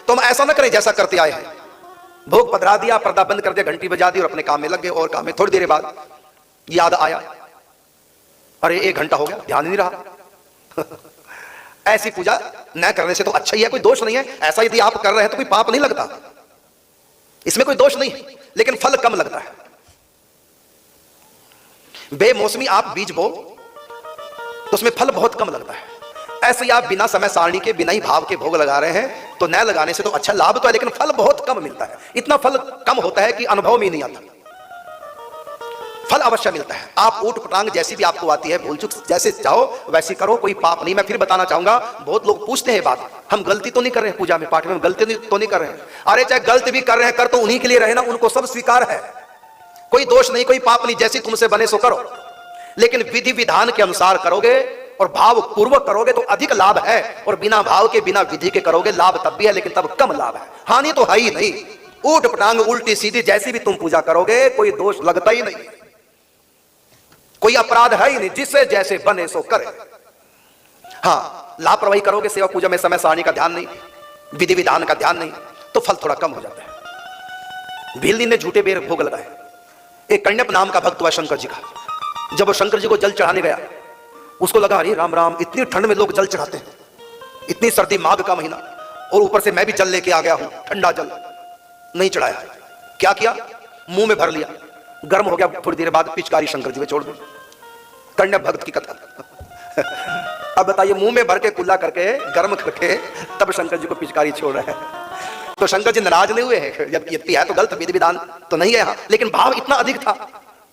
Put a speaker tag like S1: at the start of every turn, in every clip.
S1: तो हम ऐसा ना करें जैसा करते आए हैं। भोग पधरा दिया, पर्दा बंद कर दिया, घंटी बजा दी और अपने काम में लग गए। और काम में थोड़ी देर बाद याद आया, अरे 1 घंटा हो गया, ध्यान नहीं रहा। ऐसी पूजा न करने से तो अच्छा ही है, कोई दोष नहीं है। ऐसा यदि आप कर रहे हैं तो कोई पाप नहीं लगता, इसमें कोई दोष नहीं, लेकिन फल कम लगता है। बेमौसमी आप बीज बो तो उसमें फल बहुत कम लगता है। ऐसे ही आप बिना समय सारणी के, बिना ही भाव के भोग लगा रहे हैं तो न लगाने से तो अच्छा लाभ तो है, लेकिन फल बहुत कम मिलता है। इतना फल कम होता है कि अनुभव में ही नहीं आता। फल अवश्य मिलता है। आप ऊट पटांग जैसी भी आपको आती है, भूल चूक जैसे चाहो वैसी करो, कोई पाप नहीं। मैं फिर बताना चाहूंगा, बहुत लोग पूछते हैं बात, हम गलती तो नहीं कर रहे हैं पूजा में, पाठ में गलती तो नहीं कर रहे हैं। अरे चाहे गलती भी कर रहे हैं, कर तो उन्हीं के लिए रहे ना, उनको सब स्वीकार है, कोई दोष नहीं, कोई पाप नहीं। जैसी तुमसे बने सो करो, लेकिन विधि विधान के अनुसार करोगे और भाव पूर्वक करोगे तो अधिक लाभ है, और बिना भाव के, बिना विधि के करोगे लाभ तब भी है, लेकिन तब कम लाभ है, हानि तो है ही नहीं। ऊट पटांग उल्टी सीधी जैसी भी तुम पूजा करोगे कोई दोष लगता ही नहीं, कोई अपराध है ही नहीं, जिससे जैसे बने सो करे। हाँ, लापरवाही करोगे, सेवा पूजा में समय सारणी का ध्यान नहीं, विधि विधान का ध्यान नहीं, तो फल थोड़ा कम हो जाता है। भीलनी ने झूठे बेर भोग लगाए। एक कण्यप नाम का भक्त हुआ शंकर जी का। जब वो शंकर जी को जल चढ़ाने गया, उसको लगा अरे राम राम, इतनी ठंड में लोग जल चढ़ाते हैं, इतनी सर्दी, माघ का महीना, और ऊपर से मैं भी जल लेके आ गया हूं, ठंडा जल। नहीं चढ़ाया। क्या किया? मुंह में भर लिया, गर्म हो गया। थोड़ी देर बाद पिचकारी शंकर जी में छोड़ दी। कण्यप भक्त की कथा। अब बताइए, मुंह में भर के कुल्ला करके, गर्म करके, तब शंकर जी को पिचकारी छोड़ रहे हैं। तो शंकर जी नाराज नहीं हुए हैं, जब ये है तो गलत विधि विधान तो नहीं है यहाँ, लेकिन भाव इतना अधिक था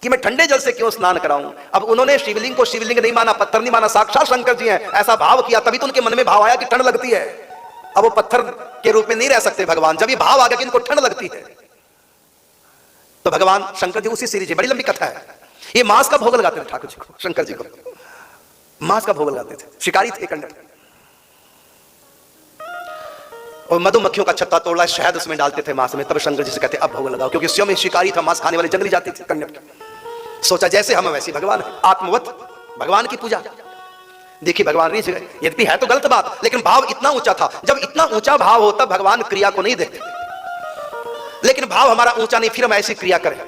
S1: कि मैं ठंडे जल से क्यों स्नान कराऊं। अब उन्होंने शिवलिंग को शिवलिंग नहीं माना, पत्थर नहीं माना, साक्षात शंकर जी हैं, ऐसा भाव किया, तभी तो उनके मन में भाव आया कि ठंड लगती है। अब वो पत्थर के रूप में नहीं रह सकते भगवान, जब ये भाव आ गया कि इनको ठंड लगती है, तो भगवान शंकर जी उसी सीरीज, बड़ी लंबी कथा है। ये मांस का भोग लगाते थे ठाकुर जी को, शंकर जी को मांस का भोग लगाते थे। शिकारी थे कण्यप, और मधुमक्खियों का छत्ता तोड़ा, शहद उसमें डालते थे मांस में, तब शंकर जी से कहते अब भोग लगाओ, क्योंकि स्वयं शिकारी था, मांस खाने वाले जंगली जाति थे कण्यप की। सोचा जैसे हम वैसी भगवान है, आत्मवत भगवान की पूजा। देखिए भगवान रीझ गए, यद्यपि है तो गलत बात, लेकिन भाव इतना ऊंचा था। जब इतना ऊंचा भाव होता, भगवान क्रिया को नहीं देखते, लेकिन भाव हमारा ऊंचा नहीं, फिर हम ऐसी क्रिया करें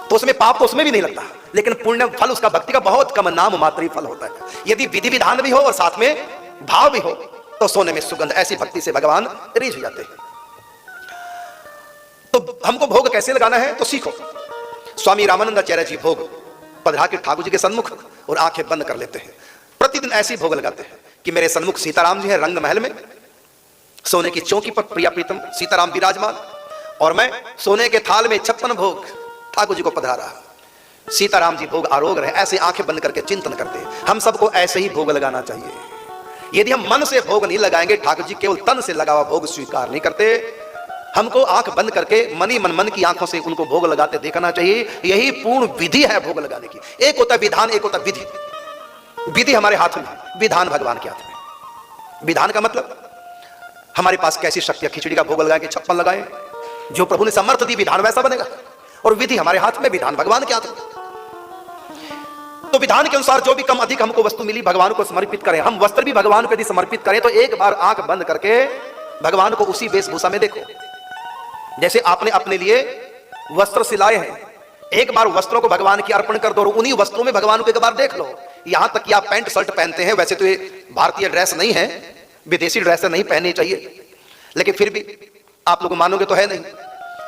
S1: तो उसमें पाप तो उसमें भी नहीं लगता, लेकिन पुण्य फल उसका भक्ति का बहुत कम, नाम मात्र ही फल होता है। यदि विधि विधान भी हो और साथ में भाव भी हो तो सोने में सुगंध। ऐसी भक्ति से भगवान रीझ जाते हैं। तो हमको भोग कैसे लगाना है तो सीखो। स्वामी रामानंदाचार्य जी भोग पधरा के ठाकुर जी के सन्मुख और आंखें बंद कर लेते हैं। प्रतिदिन ऐसे भोग लगाते हैं कि मेरे सन्मुख सीताराम जी हैं, रंग महल में सोने की चौकी पर प्रिया प्रीतम सीताराम विराजमान, और मैं सोने के थाल में 56 भोग ठाकुर जी को पधरा रहा। सीताराम जी भोग आरोग रहे, ऐसे आंखें बंद करके चिंतन करते हैं। हम सबको ऐसे ही भोग लगाना चाहिए। यदि हम मन से भोग नहीं लगाएंगे, ठाकुर जी केवल तन से लगा हुआ भोग स्वीकार नहीं करते। हमको आंख बंद करके मनी मन की आंखों से उनको भोग लगाते देखना चाहिए। यही पूर्ण विधि है भोग लगाने की। एक होता विधान, एक होता विधि। विधि हमारे हाथ में, विधान भगवान के हाथ में। विधान का मतलब हमारे पास कैसी शक्ति है, खिचड़ी का भोग लगाए कि 56 लगाए, जो प्रभु ने समर्थ दी विधान वैसा बनेगा। और विधि हमारे हाथ में, विधान भगवान के हाथ में। तो विधान के अनुसार जो भी कम अधिक हमको वस्तु मिली भगवान को समर्पित करें। हम वस्त्र भी भगवान को यदि समर्पित करें तो एक बार आंख बंद करके भगवान को उसी वेशभूषा में देखो जैसे आपने अपने लिए वस्त्र सिलाए हैं। एक बार वस्त्रों को भगवान की अर्पण कर दो और उन्हीं वस्त्रों में भगवान को एक बार देख लो। यहां तक कि आप पैंट शर्ट पहनते हैं, वैसे तो ये भारतीय ड्रेस नहीं है, विदेशी ड्रेस नहीं पहननी चाहिए, लेकिन फिर भी आप लोग मानोगे तो है नहीं।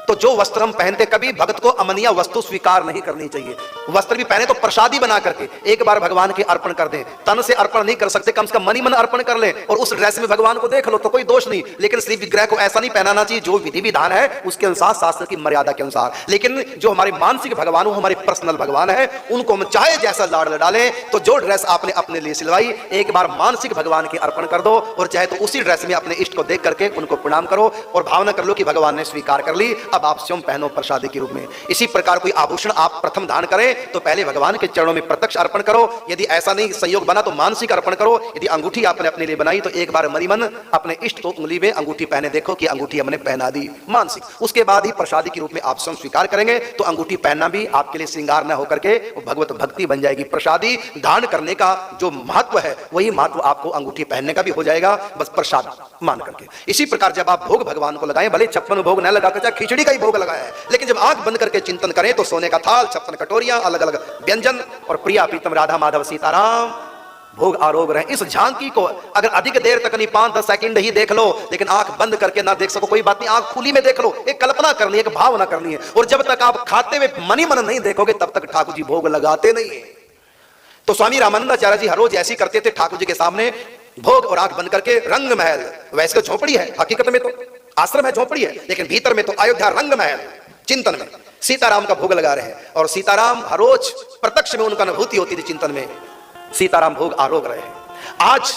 S1: तो जो वस्त्र हम पहनते, कभी भक्त को अमनिया वस्तु स्वीकार नहीं करनी चाहिए। वस्त्र भी पहने तो प्रसादी बना करके एक बार भगवान के अर्पण कर दें। तन से अर्पण नहीं कर सकते, कम से कम मनी मन अर्पण कर लें और उस ड्रेस में भगवान को देख लो तो कोई दोष नहीं। लेकिन श्री विग्रह को ऐसा नहीं पहनाना चाहिए, जो विधि विधान है उसके अनुसार, शास्त्र की मर्यादा के अनुसार। लेकिन जो हमारे मानसिक भगवान हो, हमारे पर्सनल भगवान है, उनको हम चाहे जैसा लाड़ डालें। तो जो ड्रेस आपने अपने लिए सिलवाई, एक बार मानसिक भगवान के अर्पण कर दो और चाहे तो उसी ड्रेस में अपने इष्ट को देख करके उनको प्रणाम करो और भावना कर लो कि भगवान ने स्वीकार कर ली। अब आप स्वयं पहनो प्रसादी के रूप में। इसी प्रकार कोई आभूषण आप प्रथम दान करें तो पहले भगवान के चरणों में प्रत्यक्ष अर्पण करो। यदि ऐसा नहीं संयोग बना तो मानसिक अर्पण करो। यदि अंगूठी आपने अपने लिए बनाई तो एक बार मरी मन अपने इष्ट को उंगली में अंगूठी पहने देखो कि अंगूठी हमने पहना दी, मानसिक। उसके बाद ही प्रसादी के रूप में आप स्वयं स्वीकार करेंगे तो अंगूठी पहनना भी आपके लिए श्रृंगार न होकर के वो भगवत भक्ति बन जाएगी। प्रसादी दान करने का जो महत्व है वही महत्व आपको अंगूठी पहनने का भी हो जाएगा, बस प्रसाद मान करके। इसी प्रकार जब आप भोग भगवान को लगाएं, भले 56 भोग न लगाकर चाहे खिचड़ी का ही भोग लगाया है, लेकिन जब आंख बंद करके चिंतन करें तो सोने का थाल, 56 कटोरियां, अलग अलग व्यंजन और प्रिया प्रीतम राधा माधव सीताराम भोग आरोग रहे। इस झांकी को अगर अधिक देर तक नहीं 5-10 सेकंड ही देख लो, लेकिन आंख बंद करके ना देख सको कोई बात नहीं, आंख खुली में देख लो। एक कल्पना करनी है, एक भावना करनी है। और जब तक आप खाते हुए मनी मन नहीं देखोगे तब तक ठाकुर जी भोग लगाते नहीं है। तो स्वामी रामानंदाचार्य जी हर रोज ऐसी करते थे, ठाकुर जी के सामने भोग और आंख बंद करके। रंग महल वैसे तो झोपड़ी है, हकीकत में तो आश्रम है, झोपड़ी है, लेकिन भीतर में तो अयोध्या रंग महल चिंतन में सीताराम का भोग लगा रहे हैं। और सीताराम हर रोज प्रत्यक्ष में उनका अनुभूति होती थी, चिंतन में सीताराम भोग आरोग रहे हैं। आज